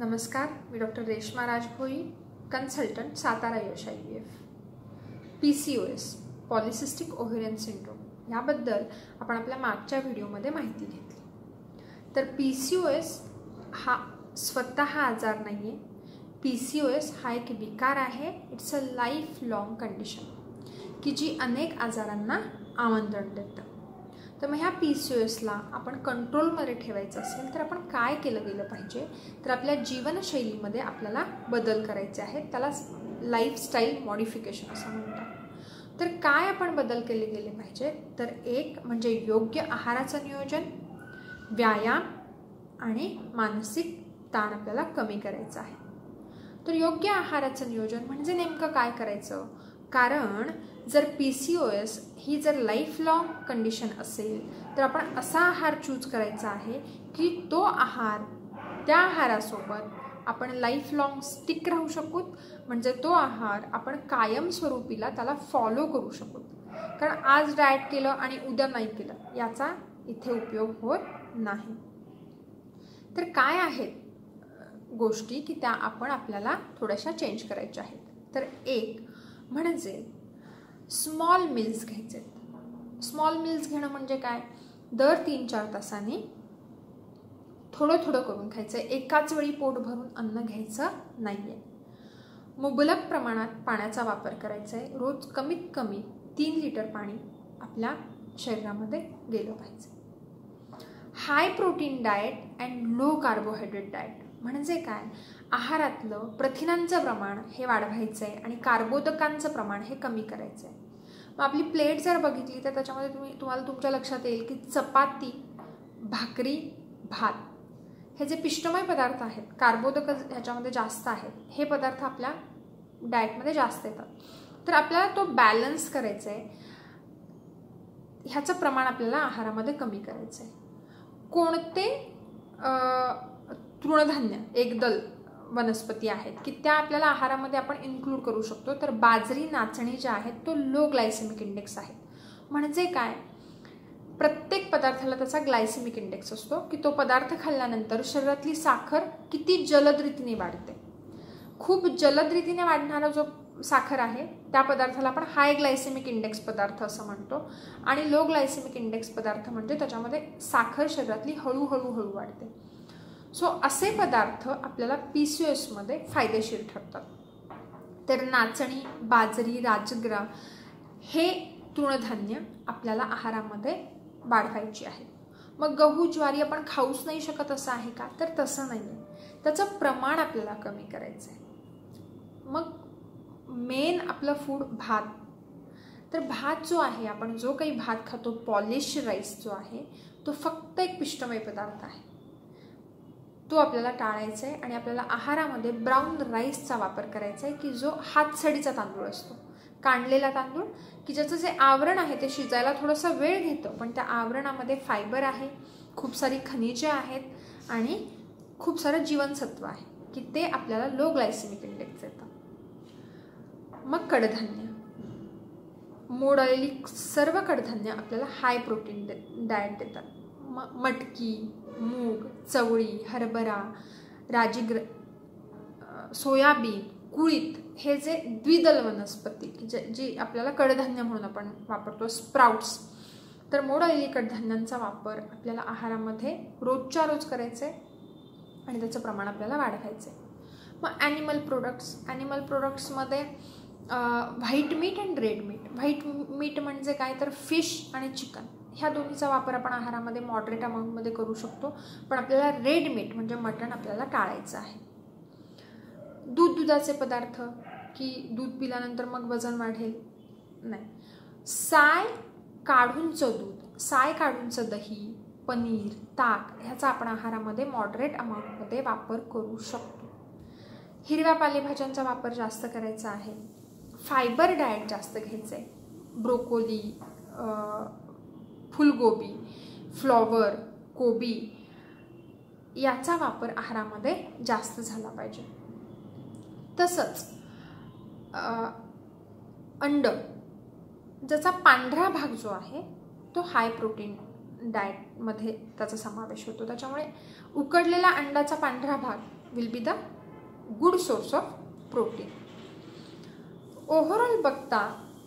नमस्कार, मी doctor Reshma Rajbhoi, consultant, Satara यश IVF. PCOS polycystic ovarian syndrome याबद्दल आपण आपल्या मागच्या व्हिडिओमध्ये माहिती घेतली. तर PCOS हा स्वतः आजार नाही आहे. PCOS हा एक विकार आहे. It's a life long condition की जी अनेक आजारांना आमंत्रण देतं. तर मग ह्या PCOSला आपण कंट्रोलमध्ये ठेवायचं असेल तर आपण काय केलं गेलं पाहिजे, तर आपल्या जीवनशैलीमध्ये आपल्याला बदल करायचे आहेत. त्याला लाईफस्टाईल मॉडिफिकेशन असं म्हणतात. तर काय आपण बदल केले गेले पाहिजे, तर एक म्हणजे योग्य आहाराचं नियोजन, व्यायाम आणि मानसिक ताण आपल्याला कमी करायचं आहे. तर योग्य आहाराचं नियोजन म्हणजे नेमकं काय करायचं, कारण जर PCOS ही जर लाईफ लॉंग कंडिशन असेल तर आपण असा आहार चूज करायचा आहे की तो आहार, त्या आहारासोबत आपण लाईफ लॉंग स्टिक राहू शकू. म्हणजे तो आहार आपण कायमस्वरूपीला त्याला फॉलो करू शकू. कारण आज डाएट केलं आणि उद्या नाही केलं याचा इथे उपयोग होत नाही. तर काय आहेत गोष्टी की त्या आपण आपल्याला थोड्याशा चेंज करायच्या आहेत. तर एक म्हणजे स्मॉल मील्स घ्यायचे. स्मॉल मील्स घेणं म्हणजे काय, दर 3-4 तासांनी थोडं थोडं करून खायचं. एकाच वेळी पोट भरून अन्न घ्यायचं नाही आहे. मुबलक प्रमाणात पाण्याचा वापर करायचा आहे. रोज कमीत कमी 3 लिटर पाणी आपल्या शरीरामध्ये गेलं पाहिजे. High protein diet and low carbohydrate diet म्हणजे काय, आहारातलं प्रथिनांचं प्रमाण हे वाढवायचं आहे आणि कार्बोदकांचं प्रमाण हे कमी करायचं आहे. मग आपली प्लेट जर बघितली तर त्याच्यामध्ये तुम्हाला तुमच्या लक्षात येईल की चपाती, भाकरी, भात हे जे पिष्टमय पदार्थ आहेत, कार्बोदक ह्याच्यामध्ये जास्त आहेत, हे पदार्थ आपल्या डाएटमध्ये जास्त येतात. तर आपल्याला तो बॅलन्स करायचा आहे. ह्याचं प्रमाण आपल्याला आहारामध्ये कमी करायचं आहे. कोणते तृणधान्य, एकदल वनस्पती आहेत की त्या आपल्याला आहारामध्ये आपण इन्क्लूड करू शकतो, तर बाजरी, नाचणी ज्या आहेत तो लो ग्लायसेमिक इंडेक्स आहेत. म्हणजे काय, प्रत्येक पदार्थाला त्याचा ग्लायसेमिक इंडेक्स असतो की तो पदार्थ खाल्ल्यानंतर शरीरातली साखर किती जलद रीतीने वाढते. खूप जलद रीतीने वाढणारा जो साखर आहे त्या पदार्थाला आपण हाय ग्लायसेमिक इंडेक्स पदार्थ असं म्हणतो. आणि लो ग्लायसेमिक इंडेक्स पदार्थ म्हणजे त्याच्यामध्ये साखर शरीरातली हळूहळू वाढते. सो असे पदार्थ आपल्याला PCOSमध्ये फायदेशीर ठरतात. तर नाचणी, बाजरी, राजगिरा हे तृणधान्य आपल्याला आहारामध्ये वाढवायची आहे. मग गहू, ज्वारी आपण खाऊच नाही शकत असं आहे का, तर तसं नाही आहे. त्याचं प्रमाण आपल्याला कमी करायचं आहे. मग मेन आपलं फूड भात. तर भात जो आहे, आपण जो काही भात खातो, पॉलिश राईस जो आहे तो फक्त एक पिष्टमय पदार्थ आहे. तो आपल्याला टाळायचा आहे आणि आपल्याला आहारामध्ये ब्राऊन राईसचा वापर करायचा आहे की जो हातसडीचा तांदूळ असतो, काढलेला तांदूळ की ज्याचं जे आवरण आहे ते शिजायला थोडंसं वेळ घेतं, पण त्या आवरणामध्ये फायबर आहे, खूप सारी खनिजे आहेत आणि खूप सारं जीवनसत्व आहे की ते आपल्याला लो ग्लायसेमिक इंडेक्स येतं. मग कडधान्य, मोड आलेली सर्व कडधान्य आपल्याला हाय प्रोटीन डाएट देतात. मटकी, मूग, चवळी, हरभरा, सोयाबीन, कुळीथ हे जे द्विदल वनस्पती जी आपल्याला कडधान्य म्हणून आपण वापरतो, स्प्राउट्स. तर मोड आलेली कडधान्यांचा वापर आपल्याला आहारामध्ये रोजच्या रोज करायचं आहे आणि त्याचं प्रमाण आपल्याला वाढवायचं आहे. मग ॲनिमल प्रोडक्ट्समध्ये white meat and red meat. White meat म्हणजे काय, तर फिश आणि चिकन ह्या दोन्हीचा वापर आपण आहारामध्ये मॉडरेट अमाऊंटमध्ये करू शकतो. पण आपल्याला रेड मीट म्हणजे मटण आपल्याला टाळायचं आहे. दुधाचे पदार्थ की दूध पिल्यानंतर मग वजन वाढेल, नाही. साय काढूनचं दूध, साय काढूनचं दही, पनीर, ताक ह्याचा आपण आहारामध्ये मॉडरेट अमाऊंटमध्ये वापर करू शकतो. हिरव्या पालेभाज्यांचा वापर जास्त करायचा आहे. फायबर डाएट जास्त घ्यायचं आहे. ब्रोकोली, फुलगोबी, फ्लॉवर, कोबी याचा वापर आहारामध्ये जास्त झाला पाहिजे. तसंच अंड, ज्याचा पांढरा भाग जो आहे तो हाय प्रोटीन डाएटमध्ये त्याचा समावेश होतो. त्याच्यामुळे उकडलेला अंड्याचा पांढरा भाग will be the good source of protein. Overall बघता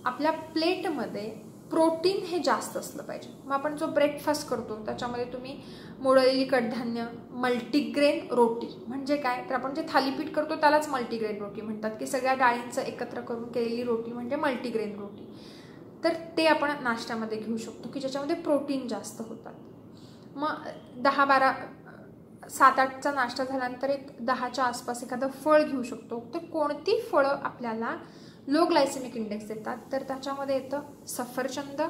आपल्या प्लेटमध्ये प्रोटीन हे जास्त असलं पाहिजे. मग आपण जो ब्रेकफास्ट करतो त्याच्यामध्ये तुम्ही मोडलेली कडधान्य, मल्टीग्रेन रोटी म्हणजे काय, तर आपण जे थालीपीठ करतो त्यालाच मल्टीग्रेन रोटी म्हणतात, की सगळ्या डाळींचं एकत्र करून केलेली रोटी म्हणजे मल्टीग्रेन रोटी. तर ते आपण नाश्त्यामध्ये घेऊ शकतो की ज्याच्यामध्ये प्रोटीन जास्त होतात. मग 10-12 7-8चा नाश्ता झाल्यानंतर एक 10च्या आसपास एखादं फळ घेऊ शकतो. तर कोणती फळं आपल्याला लो ग्लायसेमिक इंडेक्स देतात, तर त्याच्यामध्ये येतं सफरचंद,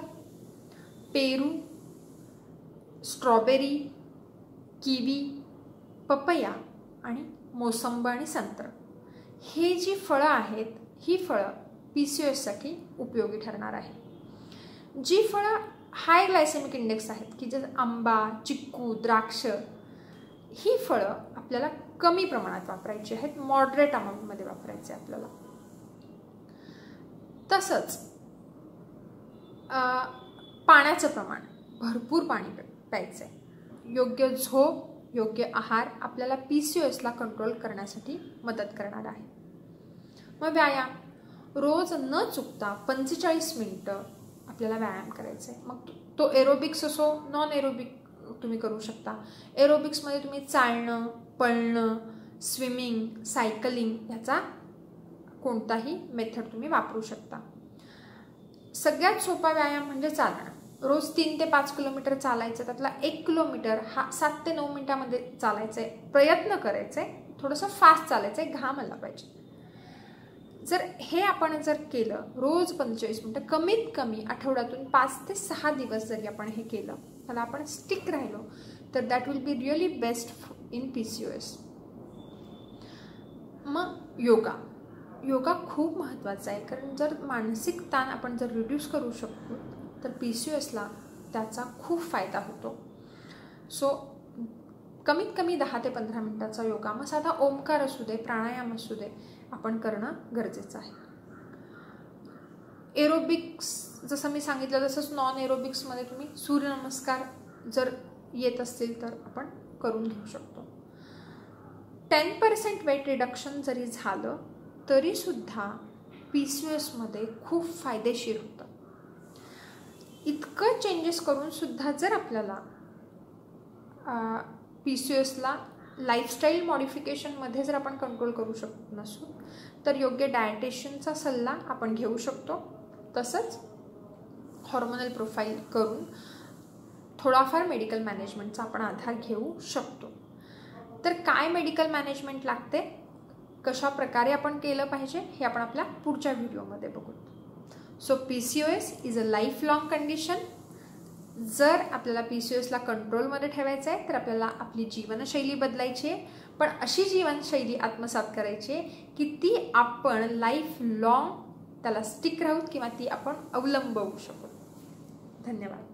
पेरू, स्ट्रॉबेरी, किवी, पपया आणि मोसंबी आणि संत्र. हे जी फळं आहेत ही फळं PCOSसाठी उपयोगी ठरणार आहे. जी फळं हाय ग्लायसेमिक इंडेक्स आहेत की जसं आंबा, चिक्कू, द्राक्ष, ही फळं आपल्याला कमी प्रमाणात वापरायची आहेत, मॉडरेट अमाऊंटमध्ये वापरायचे आपल्याला. तसंच पाण्याचं प्रमाण, भरपूर पाणी प्यायचं आहे. योग्य झोप, योग्य आहार आपल्याला PCOSला कंट्रोल करण्यासाठी मदत करणार आहे. मग व्यायाम, रोज न चुकता 45 मिनिटं आपल्याला व्यायाम करायचा आहे. मग तो एरोबिक्स असो, नॉन एरोबिक तुम्ही करू शकता. एरोबिक्समध्ये तुम्ही चालणं, पळणं, स्विमिंग, सायकलिंग याचा कोणताही मेथड तुम्ही वापरू शकता. सगळ्यात सोपा व्यायाम म्हणजे चालणं. रोज 3 ते 5 किलोमीटर चालायचं, त्यातला 1 किलोमीटर हा 7 ते 9 मिनिटामध्ये चालायचं आहे. प्रयत्न करायचे, थोडंसं फास्ट चालायचं आहे, घाम आला पाहिजे. जर हे आपण जर केलं रोज 45 मिनिटं, कमीत कमी आठवड्यातून 5 ते 6 दिवस जरी आपण हे केलं, त्याला आपण स्टिक राहिलो, तर that will be really best in PCOS. मग योगा खूप महत्त्वाचा आहे, कारण जर मानसिक ताण आपण जर रिड्यूस करू शकतो तर PCOSला त्याचा खूप फायदा होतो. सो कमीत कमी 10 ते 15 मिनिटाचा योगा, मग साधा ओमकार असू दे, प्राणायाम असू दे, आपण करणं गरजेचं आहे. एरोबिक्स जसं मी सांगितलं तसंच नॉन एरोबिक्समध्ये तुम्ही सूर्यनमस्कार जर येत असतील तर आपण करून घेऊ शकतो. 10% वेट रिडक्शन जरी झालं तरी सुद्धा PCOSमध्ये खूप फायदेशीर होतं. इतकं चेंजेस करून सुद्धा जर आपल्याला PCOSला लाईफस्टाईल मॉडिफिकेशनमध्ये जर आपण कंट्रोल करू शकत नसू तर योग्य डायटिशियनचा सल्ला आपण घेऊ शकतो. तसंच हॉर्मोनल प्रोफाईल करून थोडाफार मेडिकल मॅनेजमेंटचा आपण आधार घेऊ शकतो. तर काय मेडिकल मॅनेजमेंट लागते, कशा प्रकारे आपण केलं पाहिजे हे आपण आपल्या पुढच्या व्हिडिओमध्ये बघू. So PCOS is a life long condition. जर आपल्याला PCOSला कंट्रोलमध्ये ठेवायचं आहे तर आपल्याला आपली जीवनशैली बदलायची आहे, पण अशी जीवनशैली आत्मसात करायची आहे की ती आपण लाईफ लाँग त्याला स्टिक राहूत किंवा ती आपण अवलंबवू शकू. धन्यवाद.